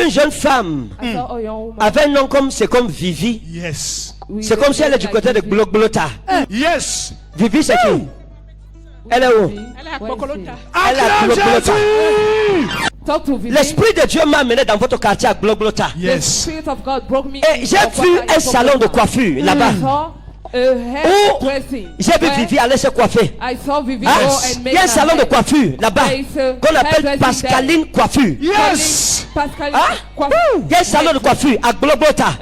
vu une jeune femme avec un nom comme Vivi. Yes. C'est comme si elle est du côté de Gloglota. Yes. Vivi, c'est qui? Elle est où? Elle est à Gloglota. Elle est à Gloglota. L'Esprit de Dieu m'a amené dans votre quartier à Gloglota. Yes. Et j'ai vu un salon de coiffure là-bas. J'ai vu Vivi aller se coiffer. Il y a un salon de coiffure là-bas qu'on appelle Pascaline Coiffure. Yes. Il y a un salon de coiffure à Gloglota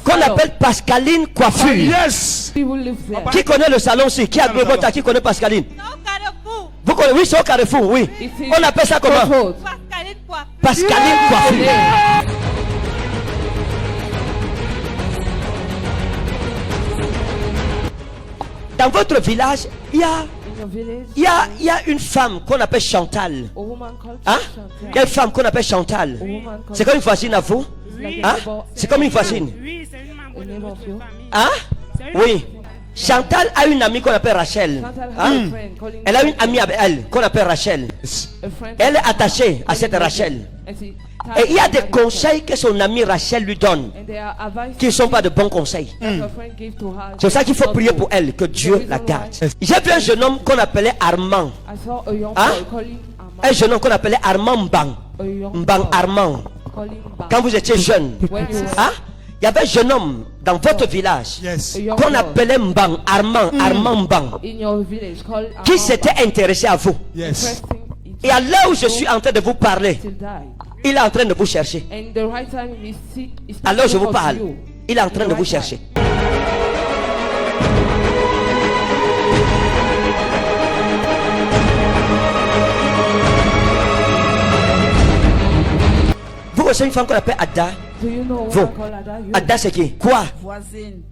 qu'on appelle Pascaline Coiffure. Yes. Qui connaît le salon-ci? Qui a Gloglota? Qui connaît Pascaline? Vous connaissez? Oui, c'est au Carrefour, oui. On appelle ça comment? Pascaline Coiffure. Dans votre village, il y a une femme qu'on appelle Chantal. Hein? Il y a une femme qu'on appelle Chantal. C'est comme une voisine à vous? Hein? C'est comme une voisine. Oui, c'est une membre de notre famille. Hein? Oui. Chantal a une amie qu'on appelle Rachel. Hein? Elle a une amie avec elle qu'on appelle Rachel. Elle est attachée à cette Rachel. Et il y a des conseils que son amie Rachel lui donne qui ne sont pas de bons conseils. C'est pour ça qu'il faut prier pour elle, que Dieu la garde. J'ai vu un jeune homme qu'on appelait Armand. Hein? Un jeune homme qu'on appelait Armand Mbang. Mbang Armand. Quand vous étiez jeune. Hein? Il y avait un jeune homme dans votre village qu'on appelait Mbang Armand. Armand Mbang. Qui s'était intéressé à vous. Et à l'heure où je suis en train de vous parler, il est en train de vous chercher. Alors je vous parle, il est en train de vous chercher. Vous connaissez une femme qu'on appelle Ada? Vous, Ada c'est qui? Quoi? Voisine.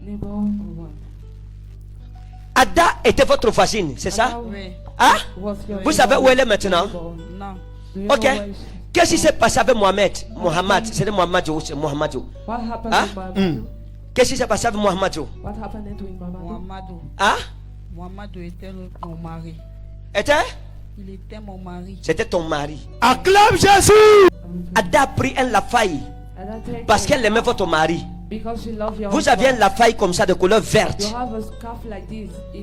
Ada était votre voisine, c'est ça? Oui. Hein? Vous savez où elle est maintenant? Non. Ok. Qu'est-ce qui s'est passé avec Mohamed? Mohamed, c'est Mohamed. Hein? Qu'est-ce qui s'est passé avec Mohamed? Hein? Mohamed était mon mari. Il était mon mari. C'était ton mari. Acclame Jésus. Ada a pris un lafaille parce qu'elle aimait votre mari. Vous aviez un lafaille comme ça de couleur verte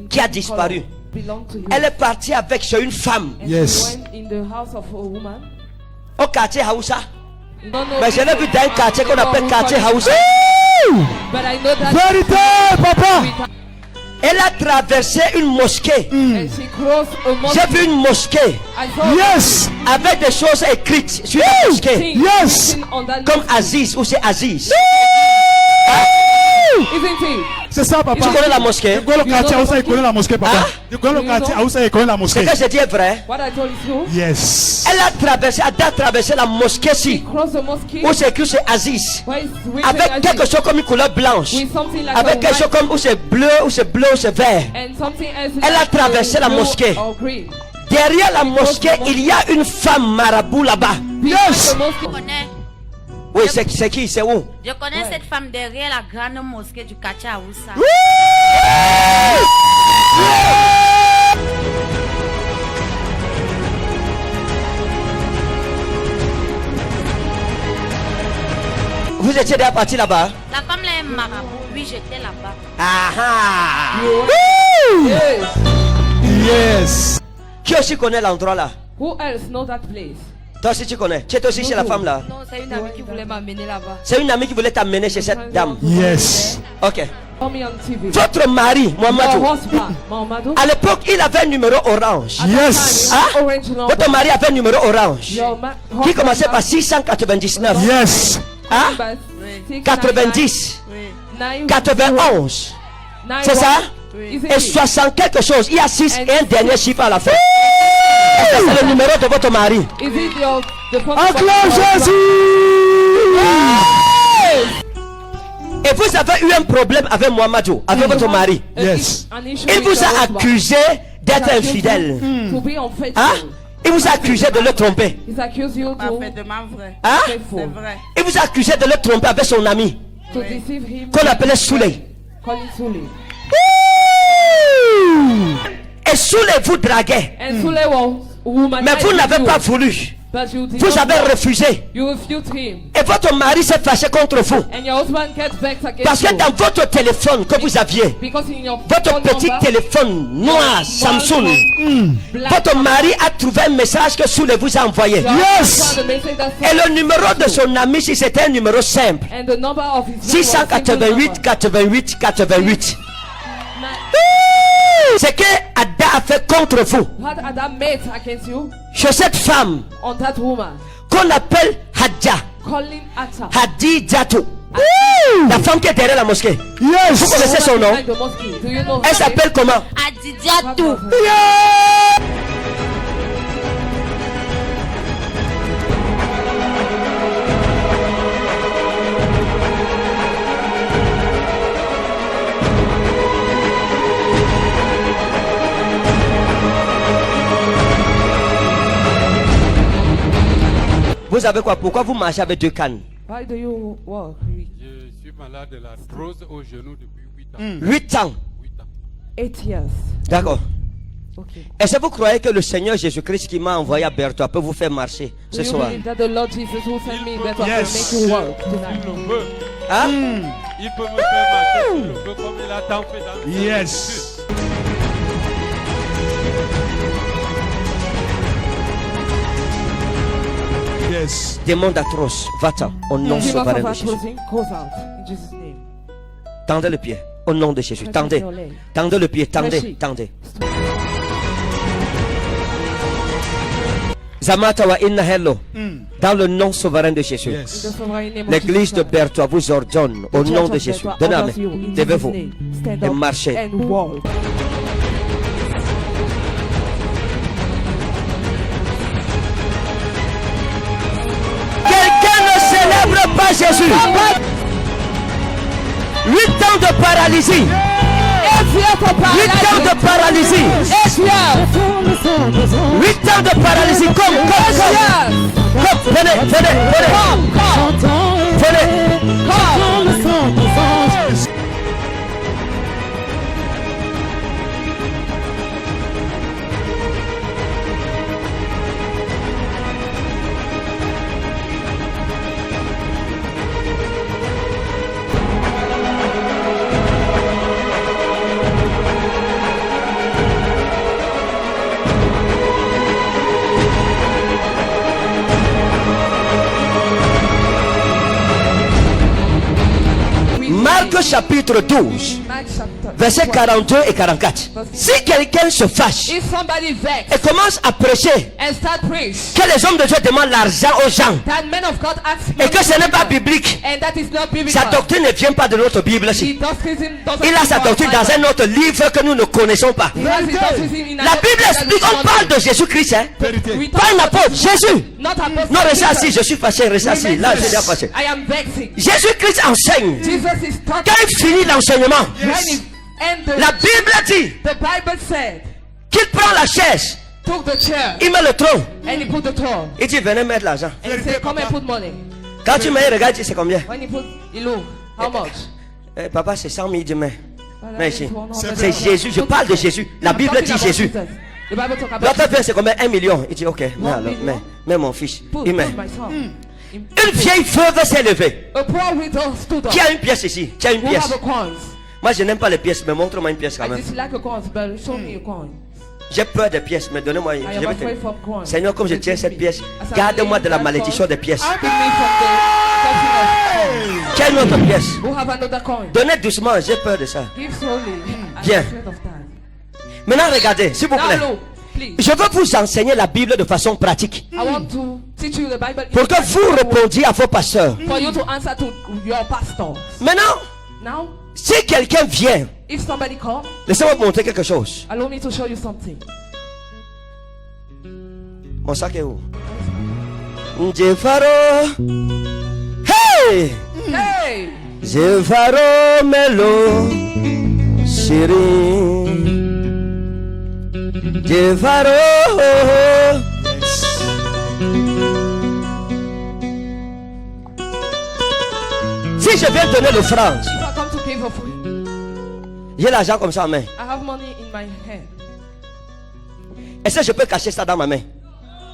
qui a disparu. Elle est partie avec chez une femme. Yes. Au quartier Haoussa. Mais je l'ai vu dans un quartier qu'on appelle quartier Haoussa. Vérité, papa. Elle a traversé une mosquée. J'ai vu une mosquée. Yes. Avec des choses écrites sur la mosquée. Yes. Comme Aziz ou c'est Aziz. C'est ça, papa. Tu connais la mosquée? Tu connais le quartier Aoussa, il connaît la mosquée, papa. Tu connais le quartier Aoussa, il connaît la Ce mosquée. que je dis est vrai. Yes. Elle a traversé la mosquée-ci. Où c'est écrit c'est Aziz. Avec quelque chose comme une couleur blanche. Avec quelque chose comme où c'est bleu, ou c'est vert. Elle a traversé la mosquée. Derrière la mosquée, il y a une femme marabout là-bas. Yes. Oui, c'est qui? C'est où? Je connais cette femme derrière la grande mosquée du quartier Aoussa. Vous étiez déjà parti là-bas? La femme là est marabout. Oui, j'étais là-bas. Ah Yes. Qui aussi connaît l'endroit là? Who else know that place? Toi aussi tu connais. Tu es aussi chez la femme là? Non, c'est une amie qui voulait m'amener là-bas. C'est une amie qui voulait t'amener chez cette dame. Yes. Ok. Me on TV. Votre mari, Mohamedou, Mohamedou. à l'époque il avait un numéro orange. Yes. Hein? Orange number. Votre mari avait un numéro orange qui commençait par 699. Yes. Hein? 90. 91. C'est ça? Et 60 quelque chose. Il y a 6 et un dernier chiffre à la fin. C'est le numéro de votre mari. Acclame Jésus. Et vous avez eu un problème avec Mohamedou, avec votre mari. Yes. Il vous a accusé d'être infidèle. Hein? Il vous a accusé de le tromper. Parfaitement vrai. Hein? C'est vrai. Il vous a accusé de le tromper avec son ami qu'on appelait Souley. Et Souley vous draguait. Mais vous n'avez pas voulu. Vous avez refusé. Et Et votre mari s'est fâché contre vous. And your husband gets vexed Parce against que you. dans votre téléphone que vous aviez, Because in your votre phone petit number, téléphone noir Samsung, black votre mari a trouvé un message que Soule vous a envoyé. your husband found the message that Et said- le numéro de son ami, si c'était un numéro simple, And the number of his name was simple 688 number. 88 88. Na- C'est que Ada a fait contre vous. What Adam made against you Chez cette femme on that woman, qu'on appelle Hadja, calling Atta. Hadidjatou. La femme qui est derrière la mosquée. Vous Yes. connaissez son nom? Behind the mosque. Do you know Elle her s'appelle comment? Adidia tout. name? Vous avez quoi? Pourquoi vous marchez avec deux cannes? Why do you walk? Je suis malade de l'arthrose au genou depuis 8 ans. 8 ans. 8 ans. 8 years. D'accord. Okay. Est-ce que vous croyez que le Seigneur Jésus-Christ qui m'a envoyé à Berthoud peut vous faire marcher Do ce you soir? believe that the Lord Jesus who sent me that Yes. will make you walk tonight? Il le veut. Hein? Il peut me faire marcher s'il le veut comme il a tant fait dans le Yes. Yes. Démon d'atroce, va-t'en, au nom Demons souverain of de Jésus. opposing goes out in Jesus' name. Tendez le pied, au nom de Jésus. Tendez, tendez le pied, tendez, tendez. Zamatawa inna hello, dans le nom souverain de Jésus. In the Yes. sovereign name of L'église Jesus de Christ. Berthoud vous ordonne au The nom Church de of Jésus. Bethel Donnez la orders main. you in Jesus' Levez-vous name. Stand et up marchez. and walk. Quelqu'un ne célèbre pas Jésus. 8 ans de paralysie. 8 ans de paralysie. 8 ans de paralysie. Comme. Venez, venez, venez. Venez. Marc chapitre 12, Mark chapter versets 12. 42 et 44. Si quelqu'un se fâche If somebody vexed et commence à prêcher and start preach que les hommes de Dieu demandent l'argent aux gens that men of God ask et que ce n'est pas biblique, and that is not biblical. sa doctrine ne vient pas de notre Bible. He doctrine doesn't Il a sa come from doctrine dans Bible. un autre livre que nous ne connaissons pas. He has his doctrine in La another Bible that explique, we on don't parle know. de Jésus-Christ, hein? Vérité. We Pas talk un apôtre, Jésus. not apostle. Non, restez assis, Jesus. je suis fâché, restez assis. Là, je suis déjà fâché. I am vexing. Jésus-Christ enseigne. Jesus is Quand talking. il finit l'enseignement, When he and la Bible dit the Bible said qu'il prend la chaise, took the chair il met le tronc, and he put the throne il dit venez mettre l'argent. and he said come and put money. Quand tu mets, regarde, c'est combien? When he put he look how much? Eh, papa, c'est 100 000, il dit mais. Mais ici, C'est c'est Jésus, je parle de Jésus. La Bible dit Jésus. The Bible talk about L'autre vient, c'est combien? 1 million. Il dit ok, mets alors, mets mon fils. put, Il met. put my son. Une vieille veuve s'est levée. A poor widow stood up. Qui a une pièce ici? Qui a une Who pièce? have a coins? Moi, je n'aime pas les pièces, mais montre-moi une pièce quand I même. dislike a coins, but show me a coin. J'ai peur des pièces, mais donnez-moi une. I Je am vais afraid te... from coins. Seigneur, comme je tiens cette pièce, As I garde-moi lay de la that malédiction coin, des pièces. Keep me from the Qui a une autre pièce? Who have another coin? Donnez doucement, j'ai peur de ça. Give slowly. Bien. I'm afraid of that. Maintenant, regardez, s'il vous plaît. Now look, please. Je veux vous enseigner la Bible de façon pratique. I want to teach you the Bible. Pour que vous répondiez à vos pasteurs. For you to answer to your pastor. Maintenant, Now, si quelqu'un vient, if somebody comes, laissez-moi vous montrer quelque chose. allow me to show you something. Mon sac est où? Jefaro. Hey! Hey! Jefaro Melo. Chérie. Jefaro. Si je viens donner l'offrande, If I come to give a free, j'ai l'argent comme ça en main. I have money in my hand. Est-ce que je peux cacher ça dans ma main?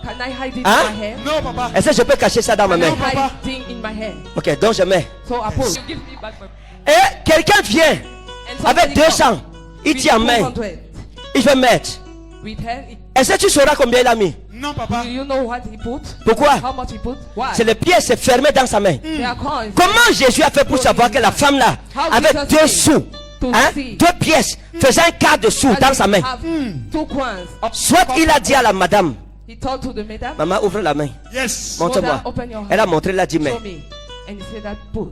Can I hide it Hein? in my hair? Non, papa. Est-ce que je peux cacher ça dans ma main? Can I hide thing in my hair? Ok, donc je mets. So I put. Give me back my. Et quelqu'un vient And avec 200. Il with tient en main. 200. Il veut mettre. With hair, Est-ce que tu sauras combien il a mis? Non, papa. do you know what he put? Pourquoi? How much he put? Why? C'est les pièces fermées dans sa main. They are coins. Comment Jésus a fait pour savoir que la femme là avait 2 sous, hein, 2 pièces, faisait un quart de sous dans sa main? Have 2 coins. Soit il a dit à la madame, He told to the madam, maman ouvre la main, Yes. montre-moi. Mother, open your hand. Elle a montré, elle a dit mais. Show me. And he said that put.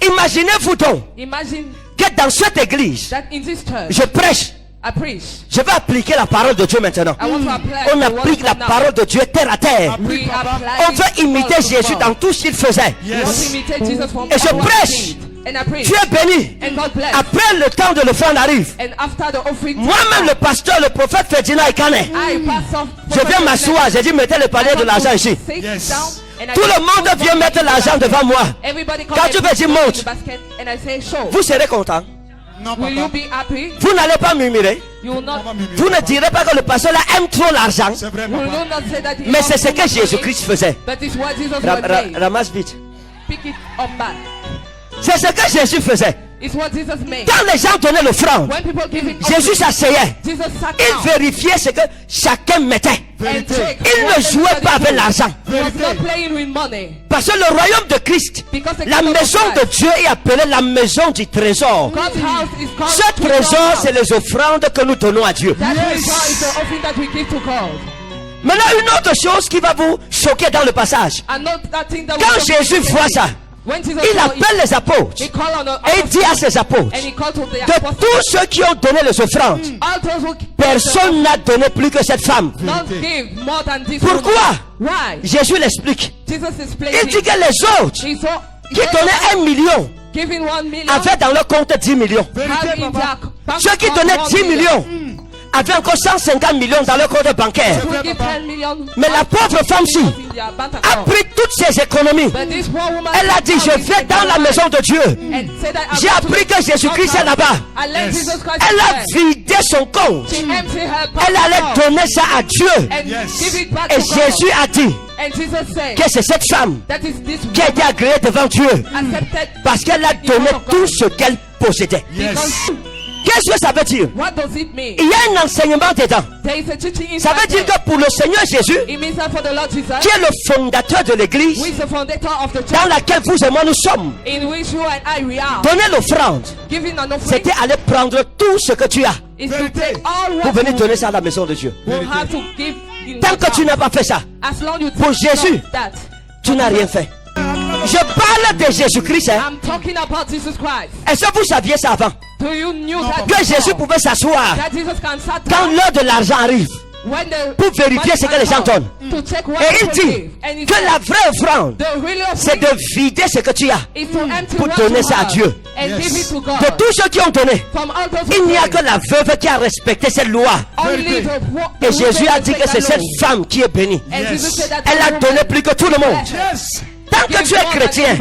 Imaginez-vous donc Imagine que dans cette église, that in this church, je prêche, I preach. je vais appliquer la parole de Dieu maintenant. I want to apply On the word applique of la God now. parole de Dieu terre à terre. We apply On veut imiter Jésus dans tout ce qu'il faisait. We want to Yes. imitate Jesus from Et je all what he prêche. did. And I preach. Tu es béni. And God bless. Après le temps de l'offrande arrive. And after the offering, Moi-même, le pasteur, le prophète Ferdinand Ekane, I pass off. je viens m'asseoir. J'ai dit, mettez le panier de l'argent ici. Yes. Tout le monde vient mettre l'argent devant moi. Everybody come Quand and tu veux put dire it in monte, the basket, and I say show. vous serez content. Non, Will you papa. be happy? Vous n'allez pas murmurer. You will not. Papa, Mimi. Vous ne direz pas que le pasteur là aime trop l'argent. C'est vrai, You will papa. not say that. he Mais c'est wants ce to que money, Jésus-Christ faisait. But it's what Jesus was made. Ramasse vite. Pick it up back. C'est ce que Jésus faisait. It's what Jesus made. Quand les gens donnaient l'offrande, When people give it, Jésus s'asseyait. Jesus sat Il down vérifiait ce que chacun mettait. and Vérité. checked Il what ne jouait everybody pas avec put. l'argent. He was not playing with money. Parce que le royaume de Christ, Because the la kingdom of maison de Christ, Dieu est appelée la maison du trésor. God's house is called Ce God's trésor, house. c'est les offrandes que nous donnons à Dieu. That treasure is the offering that we give to God. Maintenant, une autre chose qui va vous choquer dans le passage. And not that thing that Quand we Jésus voit ça, when Jesus il saw appelle les apôtres he called on the et il dit à ses apôtres, and he called to the de apostles. tous ceux qui ont donné les offrandes, All those who personne n'a donné plus que cette femme. not give more than this Pourquoi? woman. Why? Jésus l'explique. Jesus explained Il dit it. que les autres He saw qui donnaient 1 million giving 1 million avaient dans leur compte 10 millions. have Vérité, in papa. their bank Ceux qui account donnaient 1 10 million. millions avaient encore 150 millions dans leur compte bancaire. Who vrai, give papa. 10 million Mais la pauvre femme-ci in their bank a account. pris toutes ses économies. But this poor woman Elle a dit, je vais dans la maison de Dieu. and said that J'ai appris que Jésus-Christ est là-bas. I let Yes. Jesus Christ Elle a there. vidé son compte. She emptied her bank Elle allait account donner ça à Dieu. and Yes. give it back Et to God. Jésus a dit And Jesus said que c'est cette femme that is this qui a été agréée devant Dieu accepted parce qu'elle a donné tout ce qu'elle possédait. Yes. because Qu'est-ce que ça veut dire? what does it mean? Il y a un enseignement dedans. There is a teaching Ça veut inside dire there. que pour le Seigneur Jésus, It means that for the Lord Jesus, qui est le fondateur de l'église who is the founder of the dans church, laquelle vous et moi nous sommes, in which you and I we are, donner l'offrande, giving an offering c'était aller prendre tout ce que tu as is to Vérité. take all pour what venir you donner ça à la maison de Dieu. will have to give in Tant your que tu house. n'as pas fait ça, As long you pour take Jésus, that. tu n'as rien fait. Je parle de Jésus-Christ. Hein. I'm talking about Jesus Christ. Est-ce que vous saviez ça avant? Do you knew that Que Jésus before? pouvait s'asseoir That Jesus can sit quand down l'heure de l'argent arrive when the pour vérifier ce que les gens donnent. to check what Et il people dit give. And he que said, la vraie offrande, the real c'est offering de vider ce que tu as. is to empty pour what donner you ça à have Dieu. and Yes. give it to God. De tous ceux qui ont donné, From all those il who n'y a gave, que la veuve qui a respecté cette loi. only the Et Jésus a dit que c'est cette femme. femme qui est bénie. And Yes. Jesus said that Elle a donné plus que tout le monde. Yes. Tant que tu es chrétien,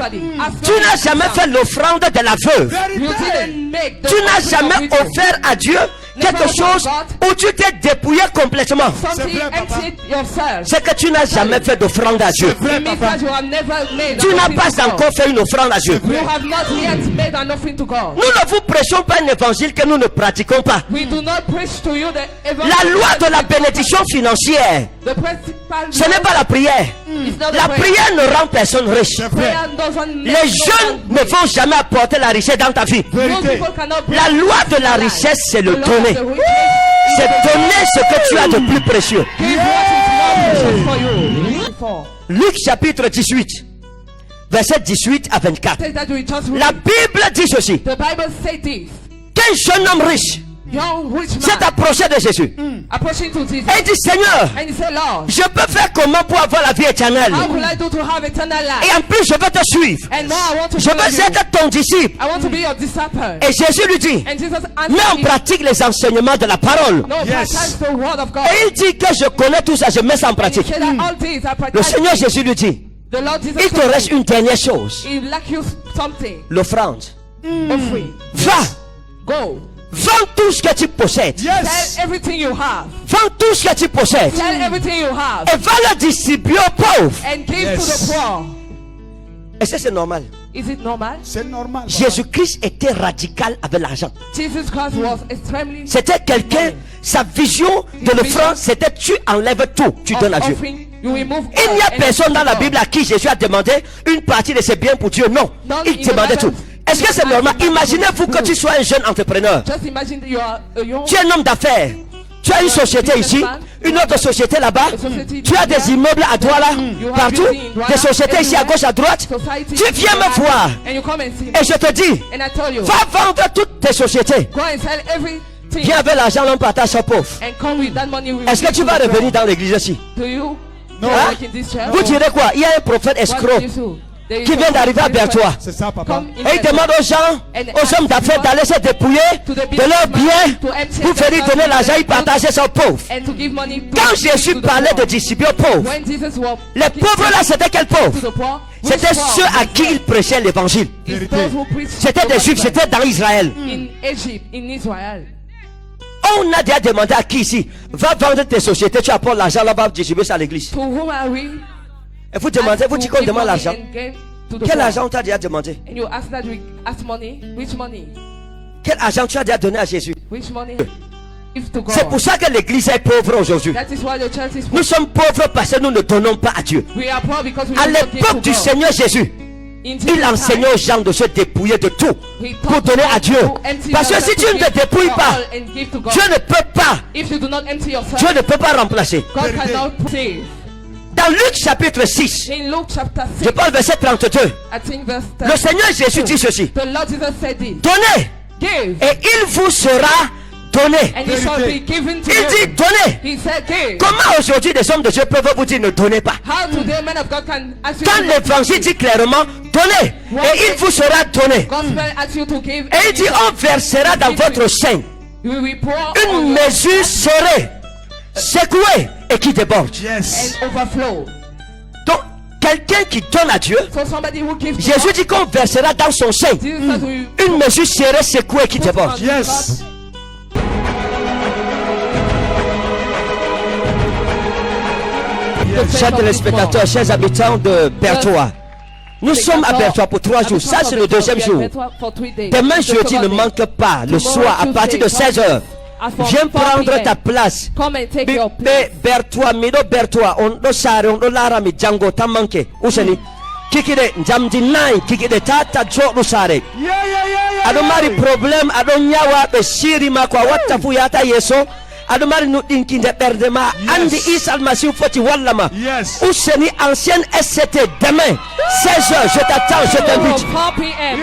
tu n'as jamais fait l'offrande de la veuve. Vérité. Tu n'as jamais offert à Dieu quelque chose où tu t'es dépouillé complètement. Something C'est vrai, papa. emptied yourself. C'est que tu n'as jamais fait d'offrande à Dieu. It means that you have never made Tu an n'as offering to pas God. encore fait une offrande à Dieu. You have not yet made an offering to God. Nous ne vous prêchons pas un évangile que nous ne pratiquons pas. We do not preach to you the La loi de la bénédiction financière, The principal ce n'est pas la prière. It's not La the prayer. prière ne rend personne riche. C'est vrai. Prayer doesn't make Les no jeunes one ne vont jamais apporter la richesse dans ta vie. Those Vérité. people cannot bring La loi de la life. richesse, c'est le The law of donner. the richness C'est donner ce que tu as de plus précieux. Give what is more precious for you. Before. Luc chapitre 18, verset 18 à 24. Says that we just read. La Bible dit ceci. The Bible says this. Qu'un jeune homme riche Young rich s'est man approché de Jésus. approaching to Jesus. Et il dit, Seigneur, And he said, Lord, je peux faire comment pour avoir la vie éternelle? how will I do to have eternal life? Et en plus, je veux te suivre. And now I want to Je follow veux you. être ton disciple. I want to be your disciple. Et Jésus lui dit, And Jesus mets en answered him, pratique les enseignements de la parole. no, Yes. practice the word of God. Et il dit que je connais tout ça, je mets ça en And he pratique. said that all things are Le practiced. Seigneur Jésus lui dit, The Lord Jesus il te told reste him, une dernière chose, he lack you something. l'offrande. Offering. Va, Go. Vends tout ce que tu possèdes. Yes. Sell everything you have. Vends tout ce que tu possèdes. Sell everything you have. Et va le distribuer aux pauvres. And give Yes. to the poor. Est-ce que c'est normal? Is it normal? C'est normal. Jésus-Christ était radical avec l'argent. Jesus Christ was extremely C'était quelqu'un, sa vision de l'offrande, c'était tu enlèves tout, tu donnes à Dieu. offering. You remove Il all n'y a and personne give dans to la God. Bible à qui Jésus a demandé une partie de ses biens pour Dieu. Non, il demandait tout. Est-ce que c'est normal? Imaginez-vous que tu sois un jeune entrepreneur. Just imagine that you are a young Tu es un homme d'affaires. Tu as une société ici, une autre société là-bas. Tu as des immeubles à droite là, partout. Des sociétés ici à gauche, à droite. society. Tu viens me voir And you come and see me. et je te dis, And I tell you, va vendre toutes tes sociétés. go and sell everything. Viens avec l'argent, l'on partage aux pauvres. And come with that money. We Est-ce que tu vas revenir dans l'église ici? Do you? Non. Like in this church? Vous direz quoi? Il y a un prophète What escroc do you do? There is qui vient a d'arriver à Bertois. C'est ça, papa. Come in Et il there. demande aux gens, aux hommes d'affaires d'aller se dépouiller de leurs biens pour venir donner l'argent et partager ça aux pauvres. And to give money to, Quand Jésus to the parlait poor. de distribuer aux pauvres, When Jesus was les pauvres là c'était quels to pauvres? the poor, which C'était poor? ceux à qui il prêchait l'évangile. It's those who preach C'était the des juifs, gospel. c'était dans Israël. In Egypt, in Israel. On a déjà demandé à qui ici? Va vendre tes sociétés, tu apportes l'argent là-bas, distribuer ça à l'église. To whom are we? Et vous demandez, vous Ask dites to qu'on give demande money l'argent. and give to the Quel poor. argent on t'a déjà demandé? And you ask that we ask money. Which money? Quel argent tu as déjà donné à Jésus? Which money? Give to God. C'est pour ça que l'église est pauvre aujourd'hui. That is why the church is poor. Nous sommes pauvres parce que nous ne donnons pas à Dieu. We are poor because we À don't give to l'époque du God. Seigneur Jésus, In il Jesus' enseignait time, aux gens de se dépouiller de tout he pour taught donner à us Dieu. to empty Parce que si yourself tu to ne te give dépouilles your pas, all and give to God. Dieu ne peut pas. If you do not empty yourself, Dieu ne peut pas remplacer. God cannot save. Dans Luc chapitre 6, In Luke chapter je 6, parle verset 32. I think verse Le Seigneur Jésus dit ceci. the Lord Jesus said this. Donnez Give, et il vous sera donné. and it shall be given to Il dit you. donnez. He said give. Comment aujourd'hui des hommes de Dieu peuvent vous dire ne donnez pas? How today men of God can ask you Quand to l'évangile dit clairement donnez et il vous sera donné. gospel asks you to give, Et il dit on versera dans votre sein you will pour on une your mesure serrée, secouée et qui déborde. Yes. and overflow. Donc quelqu'un qui donne à Dieu, So somebody who gives to Jésus God, dit qu'on versera dans son sein Jesus says we une mesure serrée, secouée qui déborde. Yes. Chers téléspectateurs, chers habitants de Bertois, nous sommes à Bertois pour 3 jours. Ça, c'est le deuxième jour. Demain jeudi, ne manque pas, le soir, à partir de 16h. Viens prendre ta place. Come and take your place. Bertois, mido Bertois, on do sare, on do lara mi jango tamanke. Useni. Kikide njamdi nai, kikide tata jo do sare. Ado mari problem, ado nyawa be shiri makwa wata fu yata yeso. Ado mari nutin kinde perdema. Andi Isa Almasihu foti wallama. Yes. Useni ancienne SCT demain 16h, je t'attends, je t'invite. 4 p.m.